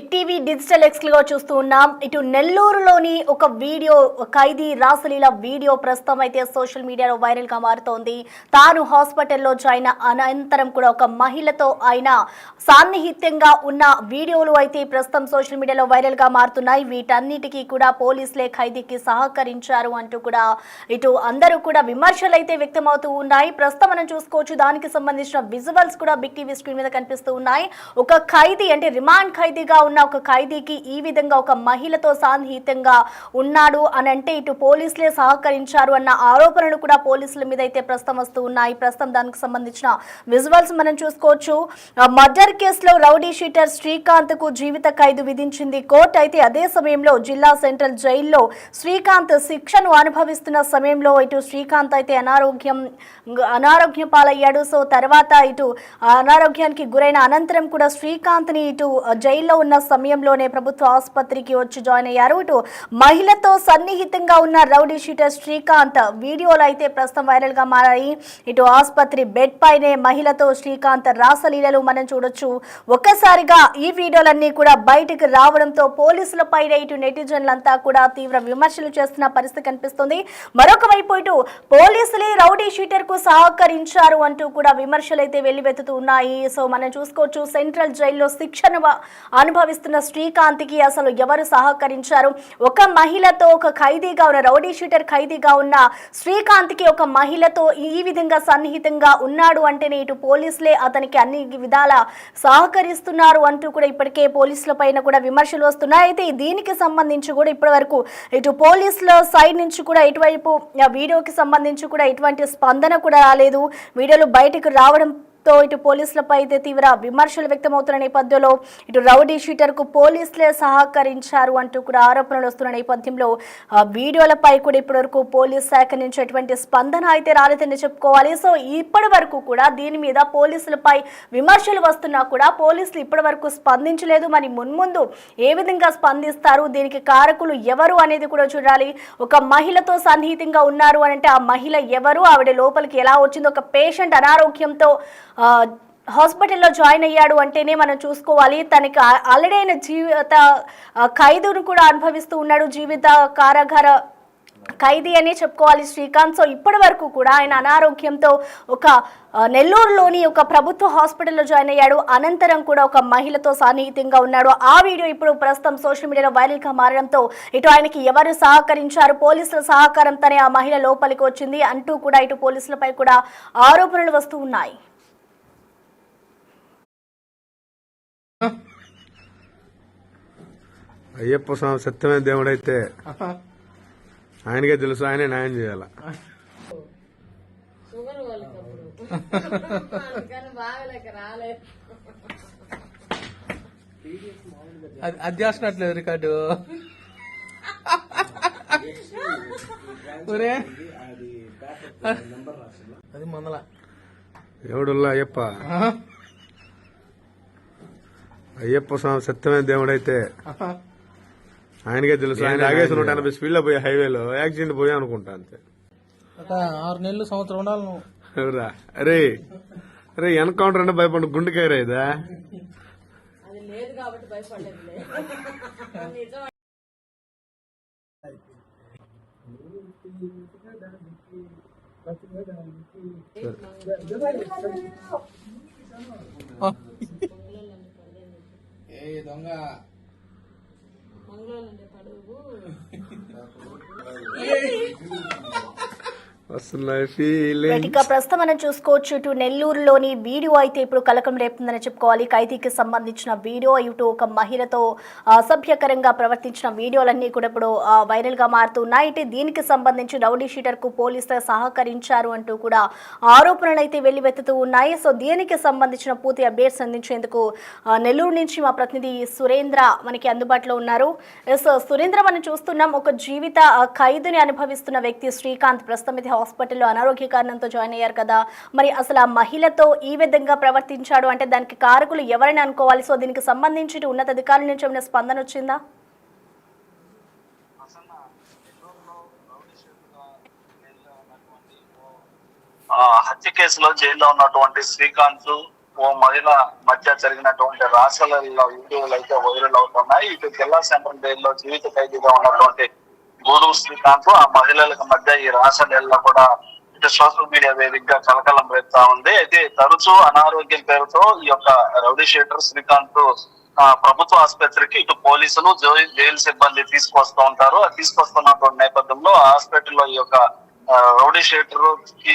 Big TV digital ఎక్స్క్లూజివ్గా చూస్తూ ఉన్నాం. ఇటు నెల్లూరులోని ఒక వీడియో, ఖైదీ రాసలీల వీడియో ప్రస్తుతం అయితే సోషల్ మీడియాలో వైరల్ గా మారుతోంది. తాను హాస్పిటల్లో జాయిన్ అనంతరం కూడా ఒక మహిళతో ఆయన సాన్నిహిత్యంగా ఉన్న వీడియోలు అయితే ప్రస్తుతం సోషల్ మీడియాలో వైరల్ గా మారుతున్నాయి. వీటన్నిటికీ కూడా పోలీసులే ఖైదీకి సహకరించారు అంటూ కూడా ఇటు అందరూ కూడా విమర్శలు అయితే వ్యక్తమవుతూ ఉన్నాయి. ప్రస్తుతం మనం చూసుకోవచ్చు, దానికి సంబంధించిన విజువల్స్ కూడా బిగ్ టీవీ స్క్రీన్ మీద కనిపిస్తూ ఉన్నాయి. ఒక ఖైదీ అంటే రిమాండ్ ఖైదీగా ఉన్న ఒక ఖైదీకి ఈ విధంగా ఒక మహిళతో సాన్నిహిత్యంగా ఉన్నాడు అని అంటే ఇటు పోలీసులే సహకరించారు అన్న ఆరోపణలు కూడా పోలీసుల మీద అయితే ప్రస్తుతం వస్తూ ఉన్నాయి. ప్రస్తుతం దానికి సంబంధించిన విజువల్స్ మనం చూసుకోవచ్చు. మర్డర్ కేసులో రౌడీ షీటర్ శ్రీకాంత్ కు జీవిత ఖైదు విధించింది కోర్టు. అయితే అదే సమయంలో జిల్లా సెంట్రల్ జైల్లో శ్రీకాంత్ శిక్షను అనుభవిస్తున్న సమయంలో ఇటు శ్రీకాంత్ అయితే అనారోగ్యం పాలయ్యాడు. సో తర్వాత ఇటు అనారోగ్యానికి గురైన అనంతరం కూడా శ్రీకాంత్ ని ఇటు జైల్లో ఉన్న సమయంలోనే ప్రభుత్వ ఆసుపత్రికి వచ్చి జాయిన్ అయ్యారు. ఇటు మహిళతో సన్నిహితంగా ఉన్న రౌడీ షీటర్ శ్రీకాంత్ వీడియోలు అయితే ప్రస్తుతం వైరల్ గా మారాయి. ఇటు ఆసుపత్రి బెడ్ పైనే మహిళతో శ్రీకాంత్ రాసలీలలు మనం చూడొచ్చు. ఒక్కసారిగా ఈ వీడియోలన్నీ కూడా బయటకు రావడంతో పోలీసుల పైన ఇటు నెటిజన్లంతా కూడా తీవ్ర విమర్శలు చేస్తున్న పరిస్థితి కనిపిస్తుంది. మరొక వైపు ఇటు పోలీసులే రౌడీ షీటర్ కు సహకరించారు అంటూ కూడా విమర్శలు అయితే వెల్లువెత్తుతూ ఉన్నాయి. సో మనం చూసుకోవచ్చు, సెంట్రల్ జైల్లో శిక్షను అనుభవిస్తున్న శ్రీకాంత్ కి అసలు ఎవరు సహకరించారు? ఒక మహిళతో, ఒక ఖైదీగా ఉన్న రౌడీ షీటర్ ఖైదీగా ఉన్న శ్రీకాంత్ కి ఒక మహిళతో ఈ విధంగా సన్నిహితంగా ఉన్నాడు అంటేనే ఇటు పోలీసులే అతనికి అన్ని విధాల సహకరిస్తున్నారు అంటూ కూడా ఇప్పటికే పోలీసుల పైన కూడా విమర్శలు వస్తున్నాయి. అయితే దీనికి సంబంధించి కూడా ఇప్పటి వరకు ఇటు పోలీసుల సైడ్ నుంచి కూడా ఇటువైపు వీడియోకి సంబంధించి కూడా ఎటువంటి స్పందన కూడా రాలేదు. వీడియోలు బయటకు రావడం ఇటు పోలీసులపై అయితే తీవ్ర విమర్శలు వ్యక్తమవుతున్న నేపథ్యంలో ఇటు రౌడీ షీటర్ కు పోలీసులే సహకరించారు అంటూ కూడా ఆరోపణలు వస్తున్న నేపథ్యంలో వీడియోలపై కూడా ఇప్పటి వరకు పోలీస్ శాఖ నుంచి ఎటువంటి స్పందన అయితే రాలేదని చెప్పుకోవాలి. సో ఇప్పటి వరకు కూడా దీని మీద పోలీసులపై విమర్శలు వస్తున్నా కూడా పోలీసులు ఇప్పటి వరకు స్పందించలేదు. మరి మున్ముందు ఏ విధంగా స్పందిస్తారు, దీనికి కారకులు ఎవరు అనేది కూడా చూడాలి. ఒక మహిళతో సన్నిహితంగా ఉన్నారు అని అంటే ఆ మహిళ ఎవరు, ఆవిడ లోపలికి ఎలా వచ్చింది, ఒక పేషెంట్ అనారోగ్యంతో హాస్పిటల్లో జాయిన్ అయ్యాడు అంటేనే మనం చూసుకోవాలి. తనకి ఆల్రెడీ అయిన జీవిత ఖైదును కూడా అనుభవిస్తూ ఉన్నాడు, జీవిత కారాగార ఖైదీ అని చెప్పుకోవాలి శ్రీకాంత్. సో ఇప్పటి వరకు కూడా ఆయన అనారోగ్యంతో ఒక నెల్లూరులోని ఒక ప్రభుత్వ హాస్పిటల్లో జాయిన్ అయ్యాడు. అనంతరం కూడా ఒక మహిళతో సాన్నిహితంగా ఉన్నాడు. ఆ వీడియో ఇప్పుడు ప్రస్తుతం సోషల్ మీడియాలో వైరల్ గా మారడంతో ఇటు ఆయనకి ఎవరు సహకరించారు, పోలీసుల సహకారంతోనే ఆ మహిళ లోపలికి వచ్చింది అంటూ కూడా ఇటు పోలీసులపై కూడా ఆరోపణలు వస్తూ ఉన్నాయి. అయ్యప్ప స్వామి సత్యమైన దేవుడైతే ఆయనకే తెలుసు, ఆయనే న్యాయం చేయాల. అది చేస్తున్నట్లేదు రికార్డు. అది మందల ఎవడుల్లా అయ్యప్ప. అయ్యప్ప స్వామి సత్యమైన దేవుడైతే ఆయనకే తెలుసు. ఆయన ఆగేసి 180 స్పీడ్ లో పోయి హైవేలో యాక్సిడెంట్ పోయా అనుకుంటా, అంతే. 6 నెలలు సంవత్సరం ఉండాలి నువ్వు. ఎవరా అరే అరే ఎన్కౌంటర్ అంటే భయపడు, గుండెకాయ రైదా. ఏ దొంగ ప్రస్తుతం మనం చూసుకోవచ్చు, ఇటు నెల్లూరులోని వీడియో అయితే ఇప్పుడు కలకం రేపుతుందని చెప్పుకోవాలి. ఖైదీకి సంబంధించిన వీడియో, ఇటు ఒక మహిళతో అసభ్యకరంగా ప్రవర్తించిన వీడియోలన్నీ కూడా ఇప్పుడు వైరల్ గా మారుతున్నాయి. అయితే దీనికి సంబంధించి రౌడీ షీటర్ కు పోలీసులు సహకరించారు అంటూ కూడా ఆరోపణలు అయితే వెల్లువెత్తుతూ ఉన్నాయి. సో దీనికి సంబంధించిన పూర్తి అప్డేట్స్ అందించేందుకు నెల్లూరు నుంచి మా ప్రతినిధి సురేంద్ర మనకి అందుబాటులో ఉన్నారు. సో సురేంద్ర, మనం చూస్తున్నాం, ఒక జీవిత ఖైదుని అనుభవిస్తున్న వ్యక్తి శ్రీకాంత్ ప్రస్తుతం హాస్పిటల్లో అనారోగ్య కారణంతో జాయిన్ అయ్యారు కదా. మరి అసలు ఆ మహిళతో ఈ విధంగా ప్రవర్తించాడు అంటే దానికి కారకులు ఎవరైనా అనుకోవాలి. సో దీనికి సంబంధించి ఉన్నతాధికారుల నుంచి ఏమైనా స్పందన వచ్చిందా? హత్య కేసులో జైల్లో ఉన్నటువంటి శ్రీకాంత్ ఓ మహిళ మధ్య జరిగినటువంటి రాసలీల వీడియోలు అయితే వైరల్ అవుతున్నాయి. ఇటు జిల్లా సెంట్రల్ జైల్లో జీవిత ఖైదీగా ఉన్నటువంటి గూడూరు శ్రీకాంత్ ఆ మహిళలకు మధ్య ఈ రాసలీలలో కూడా ఇటు సోషల్ మీడియా వేదికగా కలకలం రేపుతా ఉంది. అయితే తరచూ అనారోగ్యం పేరుతో ఈ యొక్క రౌడీ షీటర్ శ్రీకాంత్ ప్రభుత్వ ఆసుపత్రికి ఇటు పోలీసులు జైలు సిబ్బంది తీసుకొస్తూ ఉంటారు. తీసుకొస్తున్నటువంటి నేపథ్యంలో హాస్పిటల్లో ఈ యొక్క రౌడీ షీటర్ కి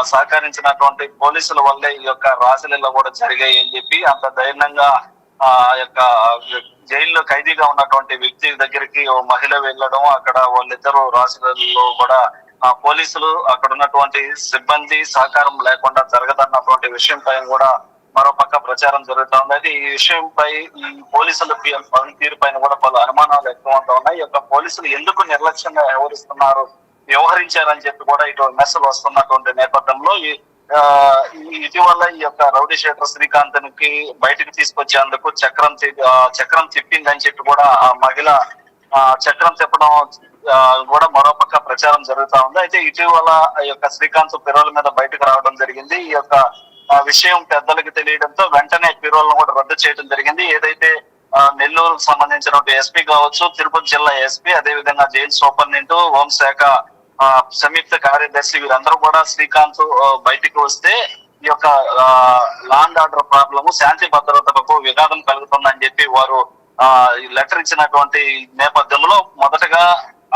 సహకరించినటువంటి పోలీసుల వల్లే ఈ యొక్క రాసలీల కూడా జరిగాయి అని చెప్పి అంత ధైర్యంగా ఆ యొక్క జైల్లో ఖైదీగా ఉన్నటువంటి వ్యక్తి దగ్గరికి ఓ మహిళ వెళ్ళడం, అక్కడ వాళ్ళిద్దరూ రాసలీలలో కూడా పోలీసులు అక్కడ ఉన్నటువంటి సిబ్బంది సహకారం లేకుండా జరగదన్నటువంటి విషయం పైన కూడా మరోపక్క ప్రచారం జరుగుతోంది. అయితే ఈ విషయంపై ఈ పోలీసుల పనితీరు పైన కూడా పలు అనుమానాలు ఎక్కువ అవుతా ఉన్నాయి. ఈ యొక్క పోలీసులు ఎందుకు నిర్లక్ష్యంగా వ్యవహరించారని చెప్పి కూడా ఇటు విమర్శలు వస్తున్నటువంటి నేపథ్యంలో ఇటీవల ఈ యొక్క రౌడీ షీటర్ శ్రీకాంత్ కి బయటకు తీసుకొచ్చేందుకు చక్రం తిప్పిందని చెప్పి కూడా ఆ మహిళ చక్రం తిప్పడం కూడా మరోపక్క ప్రచారం జరుగుతా ఉంది. అయితే ఇటీవల ఈ యొక్క శ్రీకాంత్ పిరోల మీద బయటకు రావడం జరిగింది. ఈ యొక్క విషయం పెద్దలకు తెలియడంతో వెంటనే పిరోలను కూడా రద్దు చేయడం జరిగింది. ఏదైతే నెల్లూరుకు సంబంధించిన ఎస్పీ కావచ్చు, తిరుపతి జిల్లా ఎస్పీ, అదే విధంగా జైలు సూపరింటెండెంట్, హోంశాఖ సంయుక్త కార్యదర్శి వీరందరూ కూడా శ్రీకాంత్ బయటికి వస్తే ఈ యొక్క లా అండ్ ఆర్డర్ ప్రాబ్లము, శాంతి భద్రతలకు విఘాతం కలుగుతుందని చెప్పి వారు లెటర్ ఇచ్చినటువంటి నేపథ్యంలో మొదటగా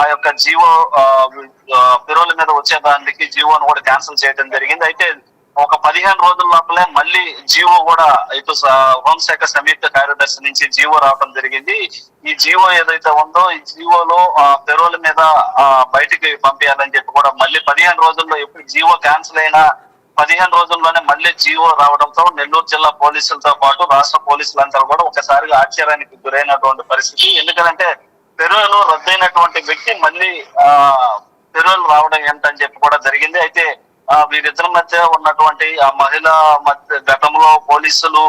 ఆ యొక్క జీవో పిరోల మీద వచ్చేదానికి జీవోను కూడా క్యాన్సిల్ చేయడం జరిగింది. అయితే ఒక 15 రోజుల లోపలే మళ్ళీ జీవో కూడా ఇటు హోంశాఖ సంయుక్త కార్యదర్శి నుంచి జీవో రావడం జరిగింది. ఈ జీవో ఏదైతే ఉందో ఈ జీవోలో పెరోల మీద బయటికి పంపించాలని చెప్పి కూడా మళ్ళీ 15 రోజుల్లో ఎప్పుడు జీవో క్యాన్సిల్ అయినా 15 రోజుల్లోనే మళ్ళీ జీవో రావడంతో నెల్లూరు జిల్లా పోలీసులతో పాటు రాష్ట్ర పోలీసులంతా కూడా ఒకసారిగా ఆశ్చర్యానికి గురైనటువంటి పరిస్థితి. ఎందుకంటే పెరోలు రద్దయినటువంటి వ్యక్తి మళ్ళీ పెరోలు రావడం ఏంటని చెప్పి కూడా జరిగింది. అయితే వీరిద్దరి మధ్య ఉన్నటువంటి ఆ మహిళ మధ్య గతంలో పోలీసులు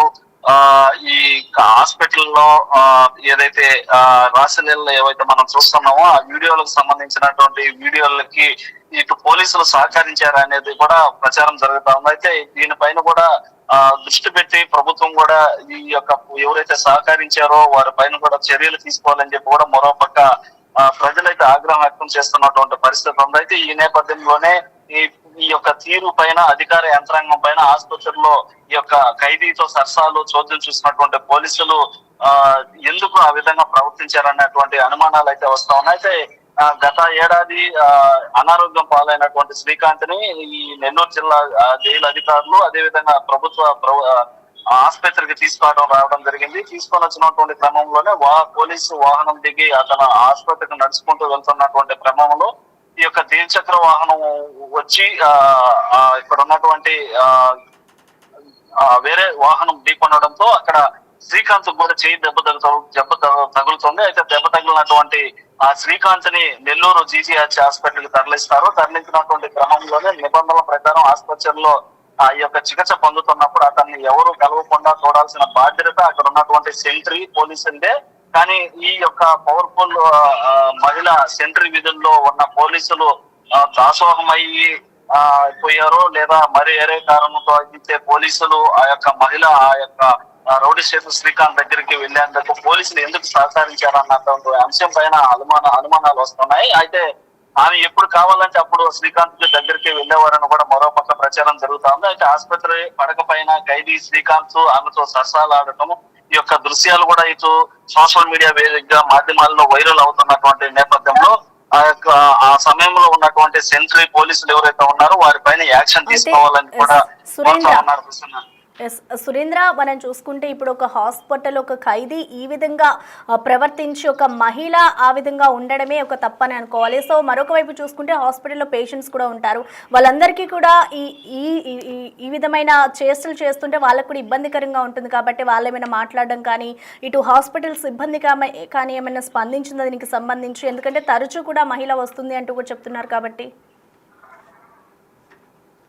ఈ హాస్పిటల్లో ఏదైతే రాసలీలలో ఏవైతే మనం చూస్తున్నామో ఆ వీడియోలకు సంబంధించినటువంటి వీడియోలకి ఇటు పోలీసులు సహకరించారు అనేది కూడా ప్రచారం జరుగుతా ఉంది. అయితే దీనిపైన కూడా దృష్టి పెట్టి ప్రభుత్వం కూడా ఈ యొక్క ఎవరైతే సహకరించారో వారి పైన కూడా చర్యలు తీసుకోవాలని చెప్పి కూడా మరోపక్క ప్రజలైతే ఆగ్రహం వ్యక్తం చేస్తున్నటువంటి పరిస్థితి ఉంది. అయితే ఈ నేపథ్యంలోనే ఈ యొక్క తీరు పైన అధికార యంత్రాంగం పైన ఆసుపత్రిలో ఈ యొక్క ఖైదీతో సరసాలు చోద్యం చూసినటువంటి పోలీసులు ఎందుకు ఆ విధంగా ప్రవర్తించారన్నటువంటి అనుమానాలు అయితే వస్తా ఉన్నాయి. అయితే గత ఏడాది అనారోగ్యం పాలైనటువంటి శ్రీకాంత్ ని ఈ నెల్లూరు జిల్లా జైలు అధికారులు అదే విధంగా ప్రభుత్వ ఆసుపత్రికి రావడం జరిగింది. తీసుకొని వచ్చినటువంటి క్రమంలోనే పోలీసు వాహనం దిగి అతను ఆసుపత్రికి నడుచుకుంటూ వెళ్తున్నటువంటి క్రమంలో ఈ యొక్క ద్విచక్ర వాహనం వచ్చి ఇక్కడ ఉన్నటువంటి వేరే వాహనం ఢీకొనడంతో అక్కడ శ్రీకాంత్ కూడా చేయి దెబ్బ తగులుతుంది. అయితే దెబ్బ తగిలినటువంటి ఆ శ్రీకాంత్ ని నెల్లూరు జీజీహెచ్ హాస్పిటల్ కి తరలించినటువంటి క్రమంలోనే నిబంధనల ప్రకారం ఆసుపత్రిలో ఈ యొక్క చికిత్స పొందుతున్నప్పుడు అతన్ని ఎవరు కలవకుండా చూడాల్సిన బాధ్యత అక్కడ ఉన్నటువంటి సెంట్రీ పోలీసులదే. కానీ ఈ యొక్క పవర్ఫుల్ మహిళ సెంట్రీ విధుల్లో ఉన్న పోలీసులు దాసోహం అయ్యి పోయారో లేదా మరి వేరే కారణంతో అయితే పోలీసులు ఆ యొక్క మహిళ ఆ యొక్క రౌడీ షీటర్ శ్రీకాంత్ దగ్గరికి వెళ్లేందుకు పోలీసులు ఎందుకు సహకరించారన్నటువంటి అంశం పైన అనుమానాలు వస్తున్నాయి. అయితే ఆమె ఎప్పుడు కావాలంటే అప్పుడు శ్రీకాంత్ దగ్గరికి వెళ్లేవారని కూడా మరోపక్క ప్రచారం జరుగుతా ఉంది. అయితే ఆసుపత్రి పడక పైన ఖైదీ శ్రీకాంత్ ఆమెతో సరసాలు ఆడటం ఈ యొక్క దృశ్యాలు కూడా ఇటు సోషల్ మీడియా వేదికగా మాధ్యమాల్లో వైరల్ అవుతున్నటువంటి నేపథ్యంలో ఆ సమయంలో ఉన్నటువంటి సెంట్రీ పోలీసులు ఎవరైతే ఉన్నారో వారిపైన యాక్షన్ తీసుకోవాలని కూడా ఉన్నారు. సురేంద్ర, మనం చూసుకుంటే ఇప్పుడు ఒక హాస్పిటల్ ఒక ఖైదీ ఈ విధంగా ప్రవర్తించి ఒక మహిళ ఆ విధంగా ఉండడమే ఒక తప్పని అనుకోవాలి. సో మరొక వైపు చూసుకుంటే హాస్పిటల్లో పేషెంట్స్ కూడా ఉంటారు. వాళ్ళందరికీ కూడా ఈ విధమైన చేష్టలు చేస్తుంటే వాళ్ళకు కూడా ఇబ్బందికరంగా ఉంటుంది. కాబట్టి వాళ్ళు ఏమైనా మాట్లాడడం కానీ ఇటు హాస్పిటల్ సిబ్బంది కానీ ఏమైనా స్పందించిందో దీనికి సంబంధించి, ఎందుకంటే తరచూ కూడా మహిళ వస్తుంది అంటూ కూడా చెప్తున్నారు కాబట్టి.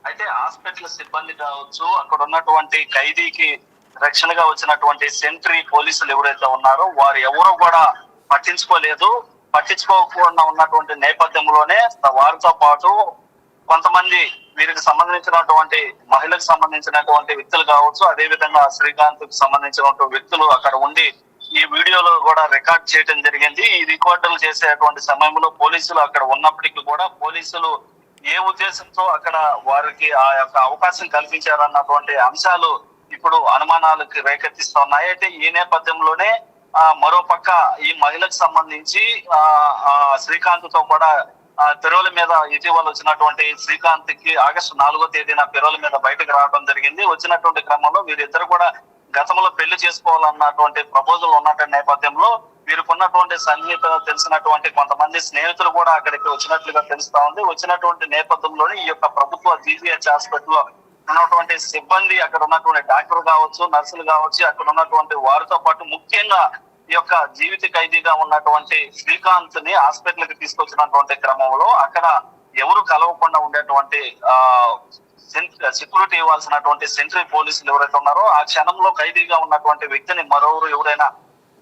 అయితే హాస్పిటల్ సిబ్బంది కావచ్చు, అక్కడ ఉన్నటువంటి ఖైదీకి రక్షణగా వచ్చినటువంటి సెంట్రీ పోలీసులు ఎవరైతే ఉన్నారో వారు ఎవరు కూడా పట్టించుకోకుండా ఉన్నటువంటి నేపథ్యంలోనే వారితో పాటు కొంతమంది వీరికి సంబంధించినటువంటి మహిళకు సంబంధించినటువంటి వ్యక్తులు కావచ్చు, అదే విధంగా శ్రీకాంత్ కు సంబంధించినటువంటి వ్యక్తులు అక్కడ ఉండి ఈ వీడియోలో కూడా రికార్డ్ చేయడం జరిగింది. ఈ రికార్డులు చేసేటువంటి సమయంలో పోలీసులు అక్కడ ఉన్నప్పటికీ కూడా పోలీసులు ఏ ఉద్దేశంతో అక్కడ వారికి ఆ యొక్క అవకాశం కల్పించారన్నటువంటి అంశాలు ఇప్పుడు అనుమానాలకు రేకెత్తిస్తున్నాయి. అయితే ఈ నేపథ్యంలోనే మరో పక్క ఈ మహిళకు సంబంధించి శ్రీకాంత్ తో కూడా పెరోల మీద ఇటీవల వచ్చినటువంటి శ్రీకాంత్ కి ఆగస్టు 4వ తేదీన పెరోల మీద బయటకు రావడం జరిగింది. వచ్చినటువంటి క్రమంలో వీరిద్దరు కూడా గతంలో పెళ్లి చేసుకోవాలన్నటువంటి ప్రపోజల్ ఉన్నటువంటి నేపథ్యంలో వీరికి ఉన్నటువంటి సన్నిహిత తెలిసినటువంటి కొంతమంది స్నేహితులు కూడా అక్కడికి వచ్చినట్లుగా తెలుస్తా ఉంది. వచ్చినటువంటి నేపథ్యంలోనే ఈ యొక్క ప్రభుత్వ జీజీహెచ్ హాస్పిటల్లో ఉన్నటువంటి సిబ్బంది, అక్కడ ఉన్నటువంటి డాక్టర్ కావచ్చు, నర్సులు కావచ్చు, అక్కడ ఉన్నటువంటి వారితో పాటు ముఖ్యంగా ఈ యొక్క జీవిత ఖైదీగా ఉన్నటువంటి శ్రీకాంత్ ని హాస్పిటల్ కి తీసుకొచ్చినటువంటి క్రమంలో అక్కడ ఎవరు కలవకుండా ఉండేటువంటి సెక్యూరిటీ ఇవ్వాల్సినటువంటి సెంట్రీ పోలీసులు ఎవరైతే ఉన్నారో ఆ క్షణంలో ఖైదీగా ఉన్నటువంటి వ్యక్తిని మరొకరు ఎవరైనా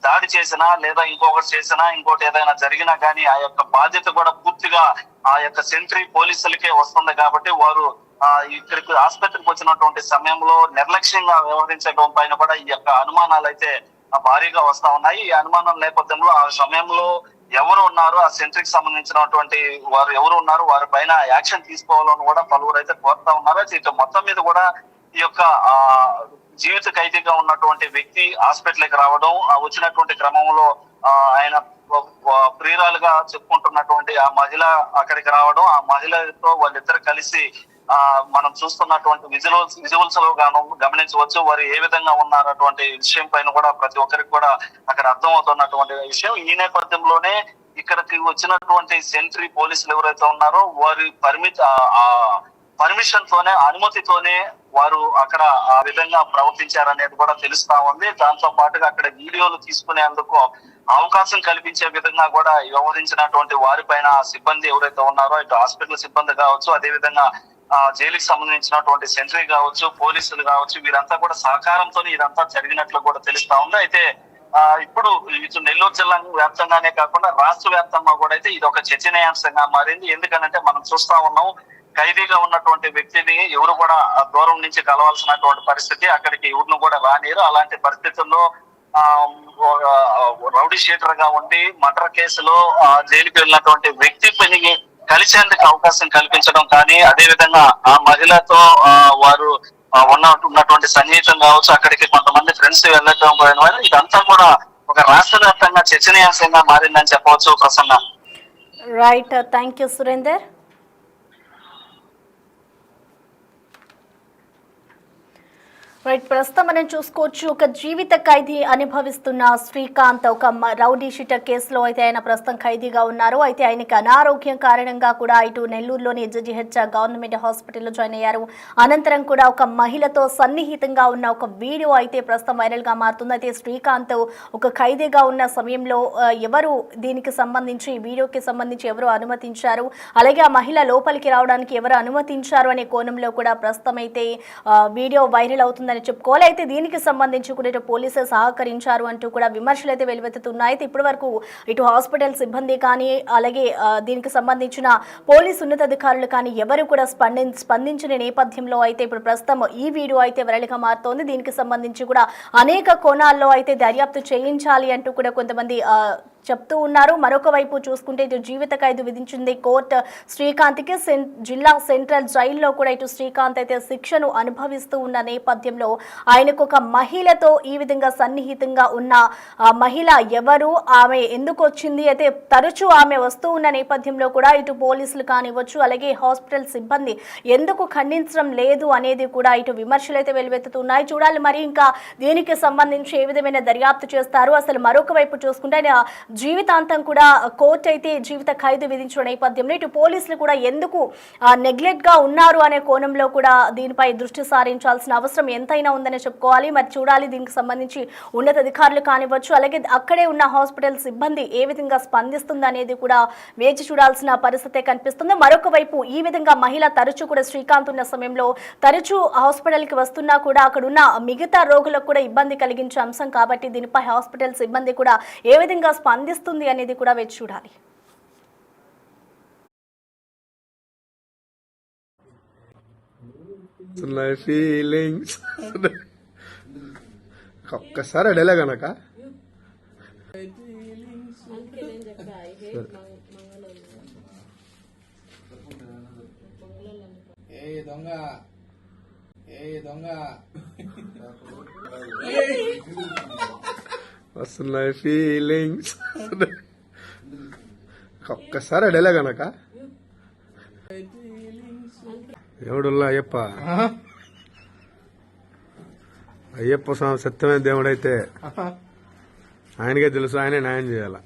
దాడి చేసినా లేదా ఇంకొకటి చేసినా ఇంకోటి ఏదైనా జరిగినా కానీ ఆ యొక్క బాధ్యత కూడా పూర్తిగా ఆ యొక్క సెంట్రీ పోలీసులకే వస్తుంది. కాబట్టి వారు ఇక్కడికి ఆసుపత్రికి వచ్చినటువంటి సమయంలో నిర్లక్ష్యంగా వ్యవహరించడం పైన కూడా ఈ యొక్క అనుమానాలు అయితే భారీగా వస్తా ఉన్నాయి. ఈ అనుమానం నేపథ్యంలో ఆ సమయంలో ఎవరు ఉన్నారు, ఆ సెంట్రీకి సంబంధించినటువంటి వారు ఎవరు ఉన్నారు, వారి పైన యాక్షన్ తీసుకోవాలని కూడా పలువురు అయితే కోరుతా ఉన్నారు. ఇక మొత్తం మీద కూడా ఈ యొక్క జీవిత ఖైదీగా ఉన్నటువంటి వ్యక్తి హాస్పిటల్కి రావడం, వచ్చినటువంటి క్రమంలో ఆయన ప్రియురాలుగా చెప్పుకుంటున్నటువంటి ఆ మహిళ అక్కడికి రావడం, ఆ మహిళతో వాళ్ళిద్దరు కలిసి మనం చూస్తున్నటువంటి విజువల్స్ లో గమనించవచ్చు వారు ఏ విధంగా ఉన్నారటువంటి విషయం పైన కూడా ప్రతి ఒక్కరికి కూడా అక్కడ అర్థం అవుతున్నటువంటి విషయం. ఈ నేపథ్యంలోనే ఇక్కడికి వచ్చినటువంటి సెంట్రీ పోలీసులు ఎవరైతే ఉన్నారో వారి పర్మిషన్ తోనే, అనుమతితోనే వారు అక్కడ ఆ విధంగా ప్రవర్తించారనేది కూడా తెలుస్తా ఉంది. దాంతో పాటుగా అక్కడ వీడియోలు తీసుకునేందుకు అవకాశం కల్పించే విధంగా కూడా వ్యవహరించినటువంటి వారిపైన సిబ్బంది ఎవరైతే ఉన్నారో, ఇటు హాస్పిటల్ సిబ్బంది కావచ్చు, అదే విధంగా జైలుకి సంబంధించినటువంటి సెంట్రీ కావచ్చు, పోలీసులు కావచ్చు, వీరంతా కూడా సహకారంతో ఇదంతా జరిగినట్లు కూడా తెలుస్తా ఉంది. అయితే ఇప్పుడు ఇటు నెల్లూరు జిల్లా వ్యాప్తంగానే కాకుండా రాష్ట్ర వ్యాప్తంగా కూడా అయితే ఇది ఒక చర్చనీయాంశంగా మారింది. ఎందుకంటే మనం చూస్తా ఉన్నాం, ఖైదీగా ఉన్నటువంటి వ్యక్తిని ఎవరు కూడా దూరం నుంచి కలవాల్సినటువంటి పరిస్థితి, అక్కడికి ఎవరిని కూడా రానిరు. అలాంటి పరిస్థితుల్లో రౌడీ షీటర్ గా ఉండి మర్డర్ కేసులో జైలుకి వెళ్ళినటువంటి వ్యక్తి పనికి కలిసేందుకు అవకాశం కల్పించడం కానీ, అదే విధంగా ఆ మహిళతో వారు ఉన్నటువంటి సన్నిహితం కావచ్చు, అక్కడికి కొంతమంది ఫ్రెండ్స్ వెళ్ళటం, ఇదంతా కూడా ఒక రాష్ట్ర వ్యాప్తంగా చర్చనీయాంశంగా మారిందని చెప్పవచ్చు. Prasanna. Right, thank you Surender. Right, ప్రస్తుతం మనం చూసుకోవచ్చు ఒక జీవిత ఖైదీ అనుభవిస్తున్న శ్రీకాంత్ ఒక రౌడీ షీటర్ కేసులో అయితే ఆయన ప్రస్తుతం ఖైదీగా ఉన్నారు. అయితే ఆయనకి అనారోగ్యం కారణంగా కూడా ఇటు నెల్లూరులోని జీజీహెచ్ గవర్నమెంట్ హాస్పిటల్లో జాయిన్ అయ్యారు. అనంతరం కూడా ఒక మహిళతో సన్నిహితంగా ఉన్న ఒక వీడియో అయితే ప్రస్తుతం వైరల్గా మారుతుంది. అయితే శ్రీకాంత్ ఒక ఖైదీగా ఉన్న సమయంలో ఎవరు దీనికి సంబంధించి, ఈ వీడియోకి సంబంధించి ఎవరు అనుమతించారు, అలాగే ఆ మహిళ లోపలికి రావడానికి ఎవరు అనుమతించారు అనే కోణంలో కూడా ప్రస్తుతం అయితే వీడియో వైరల్ అవుతుందని చెప్పుకోవాలి. అయితే దీనికి సంబంధించి కూడా పోలీసులు సహకరించారు అంటూ కూడా విమర్శలు అయితే వెలువెత్తుతున్నాయి. అయితే ఇప్పటి వరకు ఇటు హాస్పిటల్ సిబ్బంది కానీ, అలాగే దీనికి సంబంధించిన పోలీసు ఉన్నతాధికారులు కానీ ఎవరు కూడా స్పందించిన నేపథ్యంలో అయితే ఇప్పుడు ప్రస్తుతం ఈ వీడియో అయితే వైరల్గా మారుతోంది. దీనికి సంబంధించి కూడా అనేక కోణాల్లో అయితే దర్యాప్తు చేయించాలి అంటూ కూడా కొంతమంది చెప్తూ ఉన్నారు. మరొక వైపు చూసుకుంటే ఇటు జీవిత ఖైదు విధించింది కోర్టు శ్రీకాంత్కి. జిల్లా సెంట్రల్ జైల్లో కూడా ఇటు శ్రీకాంత్ అయితే శిక్షను అనుభవిస్తూ ఉన్న నేపథ్యంలో ఆయనకు ఒక మహిళతో ఈ విధంగా సన్నిహితంగా ఉన్న మహిళ ఎవరు, ఆమె ఎందుకు వచ్చింది, అయితే తరచూ ఆమె వస్తూ ఉన్న నేపథ్యంలో కూడా ఇటు పోలీసులు కానివ్వచ్చు, అలాగే హాస్పిటల్ సిబ్బంది ఎందుకు ఖండించడం లేదు అనేది కూడా ఇటు విమర్శలు అయితే వెలువెత్తుతున్నాయి. చూడాలి మరి ఇంకా దీనికి సంబంధించి ఏ విధమైన దర్యాప్తు చేస్తారు. అసలు మరొక వైపు చూసుకుంటే జీవితాంతం కూడా కోర్టు అయితే జీవిత ఖైదు విధించిన నేపథ్యంలో ఇటు పోలీసులు కూడా ఎందుకు నెగ్లెక్ట్ గా ఉన్నారు అనే కోణంలో కూడా దీనిపై దృష్టి సారించాల్సిన అవసరం ఎంతైనా ఉందని చెప్పుకోవాలి. మరి చూడాలి దీనికి సంబంధించి ఉన్నతాధికారులు కానివ్వచ్చు, అలాగే అక్కడే ఉన్న హాస్పిటల్ సిబ్బంది ఏ విధంగా స్పందిస్తుంది అనేది కూడా వేచి చూడాల్సిన పరిస్థితే కనిపిస్తుంది. మరొక వైపు ఈ విధంగా మహిళ తరచూ కూడా శ్రీకాంత్ ఉన్న సమయంలో తరచూ హాస్పిటల్కి వస్తున్నా కూడా అక్కడున్న మిగతా రోగులకు కూడా ఇబ్బంది కలిగించే అంశం కాబట్టి దీనిపై హాస్పిటల్ సిబ్బంది కూడా ఏ విధంగా స్పందిస్తుంది అనేది కూడా వేచి చూడాలి. వస్తున్నాయి ఫీలింగ్స్. ఒక్కసారి అడేలే గనక ఏ దొంగ వస్తున్నాయి ఫీలింగ్స్. ఒక్కసారి అడేలే గనక ఎవడుల్లా అయ్యప్ప. అయ్యప్ప స్వామి సత్యమైన దేవుడైతే ఆయనకే తెలుసు, ఆయనే న్యాయం చేయాల.